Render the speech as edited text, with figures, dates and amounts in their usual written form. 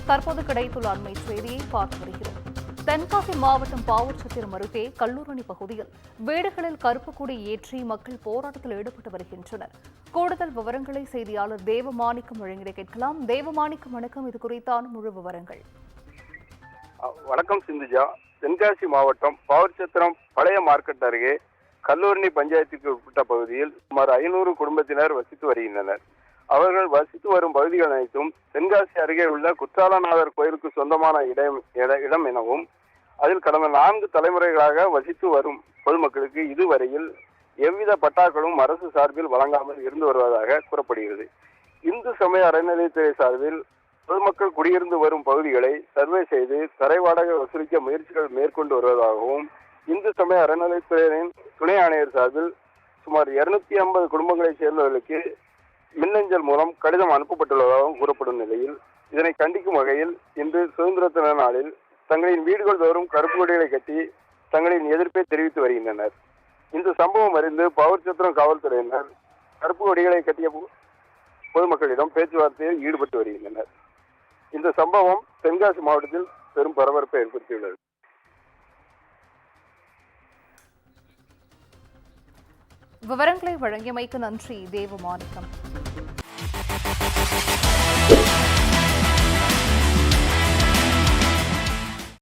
தற்போது கிடைத்துள்ள அண்மை செய்தியை பார்த்து வருகிறோம். தென்காசி மாவட்டம் பாவூர்சத்திரம் அருகே கல்லூரணி பகுதியில் வீடுகளில் கருப்பு கொடி ஏற்றி மக்கள் போராட்டத்தில் ஈடுபட்டு வருகின்றனர். கூடுதல் விவரங்களை செய்தியாளர் தேவமாணிக்கம் வழங்கிட கேட்கலாம். தேவமாணிக்கம், வணக்கம். இது குறித்தான முழு விவரங்கள். வணக்கம் சிந்துஜா. தென்காசி மாவட்டம் பாவூர்சத்திரம் பழைய மார்க்கெட் அருகே கல்லூரணி பஞ்சாயத்துக்கு உட்பட்ட பகுதியில் சுமார் 500 குடும்பத்தினர் வசித்து வருகின்றனர். அவர்கள் வசித்து வரும் பகுதிகள் அனைத்தும் தென்காசி அருகே உள்ள குற்றாலநாதர் கோயிலுக்கு சொந்தமான இடம் எனவும் அதில் கடந்த 4 தலைமுறைகளாக வசித்து வரும் பொதுமக்களுக்கு இதுவரையில் எவ்வித பட்டாக்களும் அரசு சார்பில் வழங்காமல் இருந்து வருவதாக கூறப்படுகிறது. இந்து சமய அறநிலையத்துறை சார்பில் பொதுமக்கள் குடியிருந்து வரும் பகுதிகளை சர்வே செய்து தரை வாடகை வசூலிக்க முயற்சிகள் மேற்கொண்டு வருவதாகவும், இந்து சமய அறநிலையத்துறையின் துணை ஆணையர் சார்பில் சுமார் 250 குடும்பங்களைச் சேர்ந்தவர்களுக்கு மின்னஞ்சல் மூலம் கடிதம் அனுப்பப்பட்டுள்ளதாகவும் கூறப்படும் நிலையில், இதனை கண்டிக்கும் வகையில் இன்று சுதந்திர தின நாளில் தங்களின் வீடுகள் தோறும் கருப்பு கொடிகளை கட்டி தங்களின் எதிர்ப்பை தெரிவித்து வருகின்றனர். இந்த சம்பவம் அறிந்து பாவூர்சத்திரம் காவல்துறையினர் கருப்பு கொடிகளை கட்டிய பொதுமக்களிடம் பேச்சுவார்த்தையில் ஈடுபட்டு வருகின்றனர். இந்த சம்பவம் தென்காசி மாவட்டத்தில் பெரும் பரபரப்பை ஏற்படுத்தியுள்ளது. விவரங்களை வழங்கியமைக்கு நன்றி தேவமாணிக்கம்.